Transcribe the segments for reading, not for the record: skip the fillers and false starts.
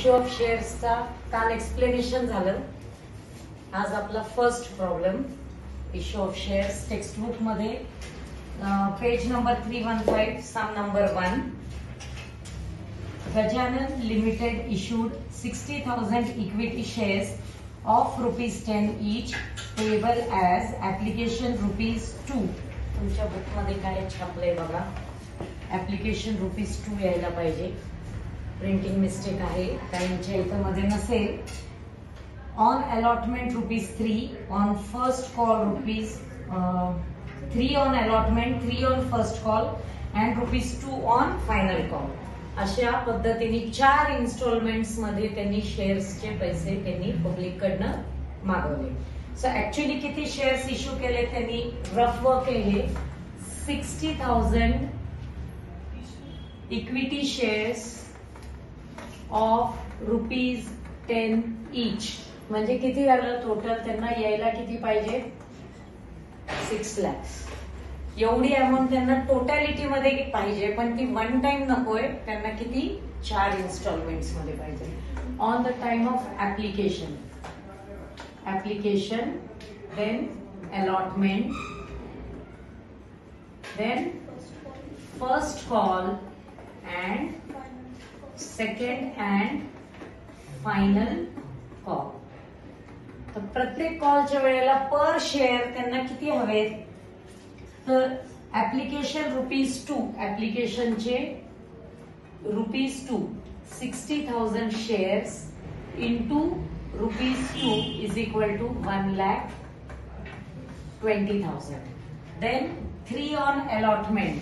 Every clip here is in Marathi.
इश्यू ऑफ शेअर्सचा काल एक्सप्लेनेशन झालं. आज आपला first problem issue of shares text book मध्ये page number 315 some number 1. Gajanan Limited issued 60,000 equity shares of ₹10 each payable as application ₹2. तुमच्या बुक मध्ये काय छापलंय बघा. ऍप्लिकेशन ₹2 यायला पाहिजे. प्रिंटिंग मिस्टेक आहे, काहींच्या इथं मध्ये नसेल. On allotment ₹3, on first call ₹3 on allotment, 3 on first call and ₹2 on final call. अशा पद्धतीने 4 इन्स्टॉलमेंट्स मध्ये त्यांनी शेअर्सचे पैसे त्यांनी पब्लिक कडनं मागवले. सो ऍक्च्युअली किती शेअर्स इश्यू केले त्यांनी रफ वर्क केले. 60,000 इक्विटी शेअर्स ऑफ ₹10 इच. म्हणजे किती झालं टोटल त्यांना यायला किती पाहिजे 6 लाख. एवढी अमाऊंट त्यांना टोटॅलिटी मध्ये पाहिजे, पण ती वन टाइम नकोय. त्यांना किती 4 इन्स्टॉलमेंट्स मध्ये पाहिजे. On the time of application then allotment, then first call and second and final call. तर प्रत्येक कॉलच्या वेळेला पर शेअर त्यांना किती हवेत, तर ऍप्लिकेशन ₹2, ऍप्लिकेशनचे ₹2, 60,000 shares into ₹2 is equal to 1,20,000. Then 3 on allotment,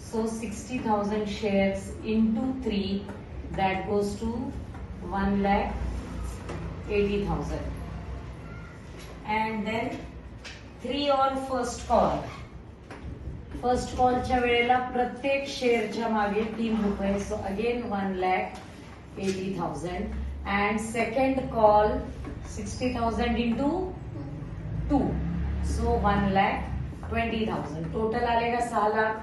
so 60,000 shares into 3, that goes to 1,80,000. And then 3 on first call. First कॉलच्या वेळेला प्रत्येक शेअरच्या मागे ₹3, so again 1,80,000. And second call 60,000 into 2, so 1,20,000. Total आले का 6 लाख.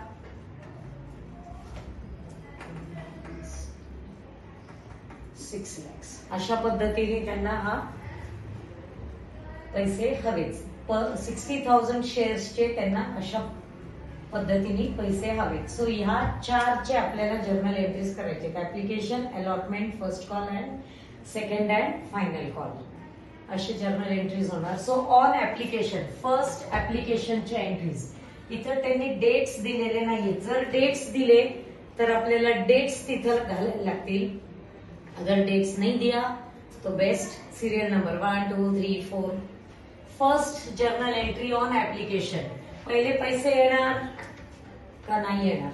अशा पद्धतीने त्यांना हा पैसे हवेच. 60,000 शेअर्सचे त्यांना अशा पद्धतीने पैसे हवेत. सो ह्या 4चे आपल्याला जर्नल एंट्रीज करायचे. Application, allotment, first call and second and final call असे जर्नल एंट्रीज होणार. सो ऑन ऍप्लिकेशन, फर्स्ट ऍप्लिकेशनच्या एंट्रीज इथं त्यांनी डेट्स दिलेले नाहीये. जर डेट्स दिले तर आपल्याला डेट्स तिथं घालायला लागतील. अगर डेट्स नहीं दिया तो best. Serial number 1, 2, 3, 4. First journal entry on application. पहिले पैसे येणार का नाही येणार.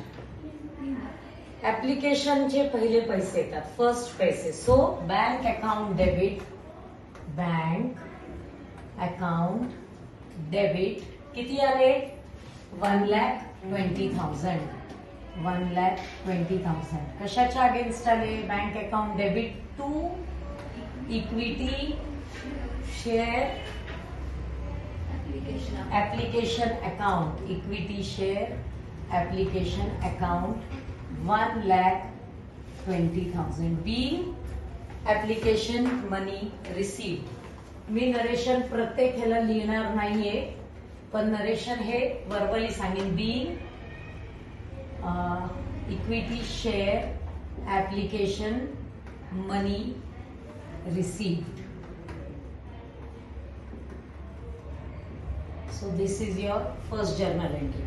ऍप्लिकेशनचे पहिले पैसे येतात, फर्स्ट पैसे. So bank account debit, bank account debit किती आले 1,20,000. 1,20,000 कशाच्या अगेन्स्ट आले. Bank account debit to equity share application account, equity share application account 1,20,000 by application money received. मी नरेशन प्रत्येक ह्याला लिहिणार नाहीये, पण नरेशन हे वर्बली सांगेन. By equity share application money received. So this is your first journal entry.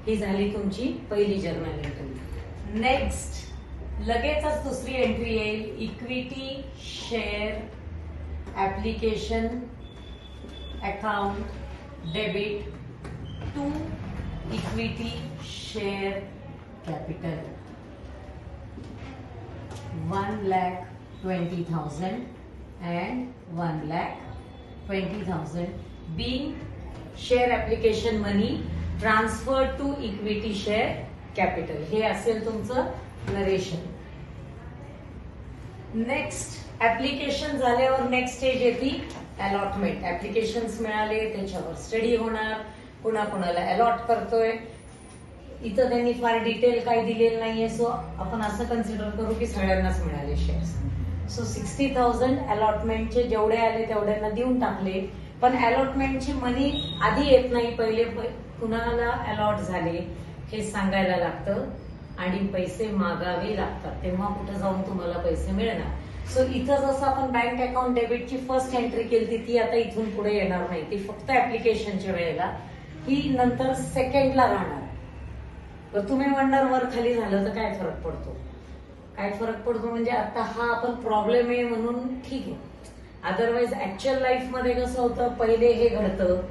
ही झाली तुमची पहिली जर्नल एंट्री. नेक्स्ट लगेचच दुसरी एंट्री येईल. Equity share application account debit to equity share capital 1,20,000 and 1,20,000 being share application money transferred to equity share capital. हे असेल तुमचं नरेशन. नेक्स्ट ऍप्लिकेशन झाल्यावर नेक्स्ट स्टेज येते अलॉटमेंट. ऍप्लिकेशन्स मिळाले, त्याच्यावर स्टडी होणार, कुणाकुणाला अलॉट करतोय. इथं त्यांनी फार डिटेल काही दिलेलं नाहीये. सो आपण असं कन्सिडर करू की सगळ्यांनाच मिळाले शेअर्स. सो 60,000 अलॉटमेंटचे जेवढे आले तेवढ्यांना देऊन टाकले. पण अलॉटमेंटची मनी आधी येत नाही, पहिले कुणाला अलॉट झाले हे सांगायला लागतं आणि पैसे मागावे लागतात, तेव्हा कुठे जाऊन तुम्हाला पैसे मिळणार. सो इथं जसं आपण बँक अकाउंट डेबिटची फर्स्ट एंट्री केली ती आता इथून पुढे येणार नाही, ती फक्त ऍप्लिकेशनच्या वेळेला, ही नंतर सेकंडला राहणार. तर तुम्ही म्हणणार वर खाली झालं तर काय फरक पडतो? काय फरक पडतो म्हणजे आता हा आपण प्रॉब्लेम आहे म्हणून ठीक आहे. अदरवाईज ऍक्च्युअल लाईफ मध्ये कसं होतं, पहिले हे घडतं,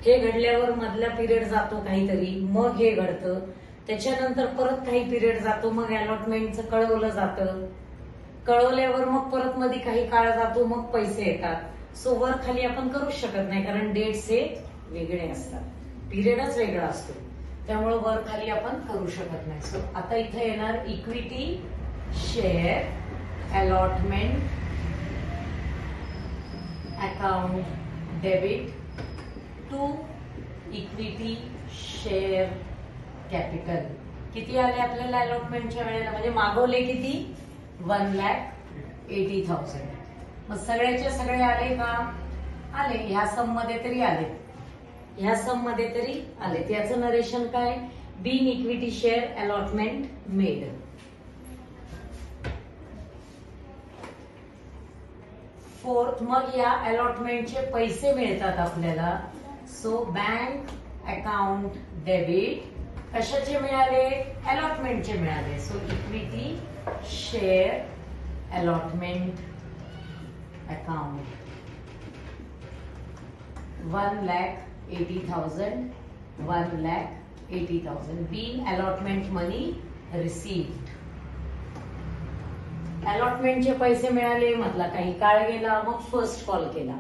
हे घडल्यावर मधला पिरियड जातो काहीतरी, मग हे घडतं, त्याच्यानंतर परत काही पिरियड जातो, मग अलॉटमेंटचं कळवलं जातं, कळवल्यावर मग परत मध्ये काही काळ जातो, मग पैसे येतात. सो वर खाली आपण करूच शकत नाही, कारण डेट्स हे वेगळे असतात, पिरियडच वेगळा असतो, त्यामुळे वर खाली आपण करू शकत नाही. सो आता इथे येणार equity share allotment account debit to equity share capital. किती आले आपल्याला अलॉटमेंटच्या वेळेला, म्हणजे मागवले किती? 1,80,000. मग सगळ्याचे सगळे आले का? आले. ह्या सम मध्ये तरी आले, ह्या सम मध्ये तरी आले. याचं नरेशन काय? Being equity share allotment made. Fourth, मग या अलॉटमेंटचे पैसे मिळतात आपल्याला. सो बँक अकाउंट डेबिट कशाचे मिळाले? अलॉटमेंटचे मिळाले. So equity share allotment account 1,80,000 1,80,000 being allotment money received. अलॉटमेंटचे पैसे मिळाले, मधला काही काळ गेला, मग फर्स्ट कॉल केला.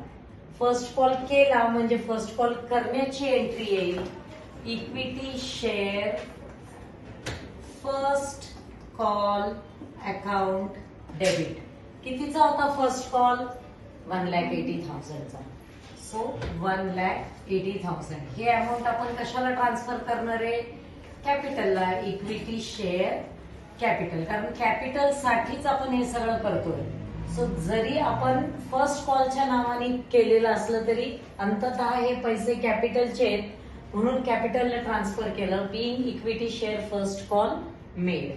फर्स्ट कॉल केला म्हणजे फर्स्ट कॉल करण्याची एंट्री येईल equity share first call account debit. कितीचा होता फर्स्ट कॉल? 1,80,000चा. सो 1,80,000 हे अमाऊंट आपण कशाला ट्रान्सफर करणार आहे? कॅपिटलला. इक्विटी शेअर कॅपिटल, कारण कॅपिटल साठीच आपण हे सगळं करतोय. सो जरी आपण फर्स्ट कॉलच्या नावाने केलेलं असलं तरी अंततः हे पैसे कॅपिटलचे आहेत, म्हणून कॅपिटलला ट्रान्सफर केलं. Being equity share first call made.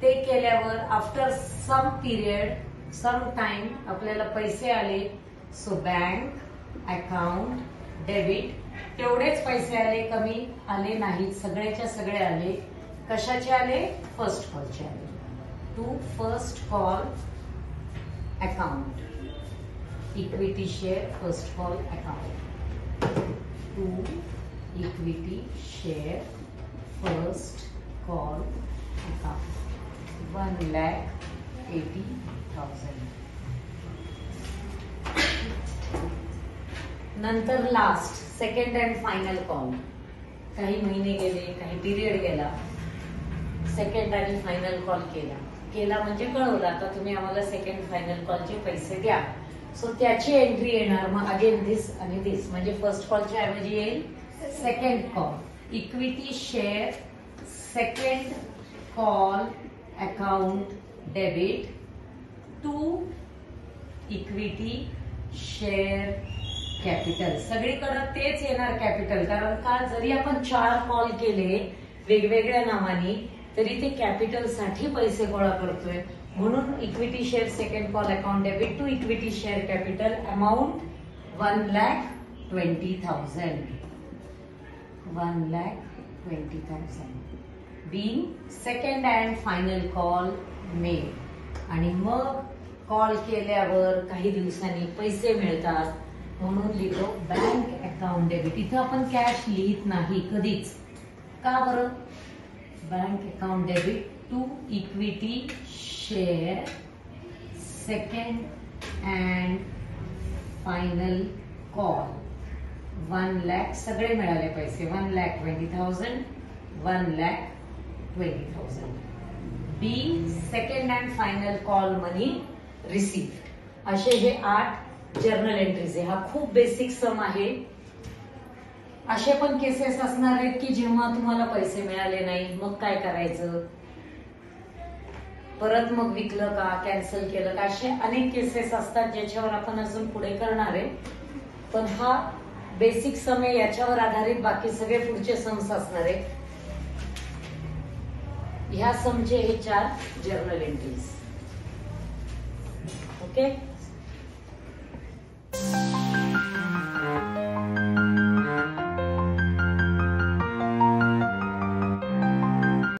ते केल्यावर after some period some time आपल्याला पैसे आले. So bank account debit. तेवढेच पैसे आले, कमी आले नाहीत, सगळेच्या सगळे आले. कशाचे आले? फर्स्ट कॉलचे आले. To first call account equity share first call account to equity share first call account 1,80,000. नंतर last second and final call. काही महिने गेले, काही पिरियड गेला, सेकंड आणि फायनल कॉल केला म्हणजे कळवलं आता तुम्ही आम्हाला सेकंड फायनल कॉलचे पैसे द्या. सो त्याची एंट्री येणार. मग अगेन धिस आणि धिस, म्हणजे फर्स्ट कॉलच्या ऐवजी येईल second call equity share second call account debit to equity share capital. सगळीकडे तेच येणार कॅपिटल, कारण का जरी आपण 4 कॉल केले वेगवेगळ्या नावानी तरी ते कॅपिटल साठी पैसे गोळा करतोय, म्हणून equity share second call account debit to equity share capital amount 1,20,000 1,20,000 being second and final call made. आणि मग कॉल केल्यावर काही दिवसांनी पैसे मिळतात, म्हणून लिहितो बँक अकाउंट डेबिट. इथं आपण कॅश लिहित नाही कधीच. का बरं? Bank account debit to equity share second and final call 1,00,000 सगळे मिळाले पैसे 1,20,000 1,20,000 by second and final call money received. असे हे 8 जर्नल एंट्रीज आहे. हा खूप बेसिक सम आहे. असे पण केसेस असणार आहेत की जेव्हा तुम्हाला पैसे मिळाले नाही, मग काय करायचं? परत मग विकलं का, कॅन्सल केलं का, असे अनेक केसेस असतात ज्याच्यावर आपण अजून पुढे करणार आहे. पण हा बेसिक सम आहे, याच्यावर आधारित बाकी सगळे पुढचे सम्स असणार आहे. ह्या समचे हे 4 जर्नल एंट्रीज. ओके.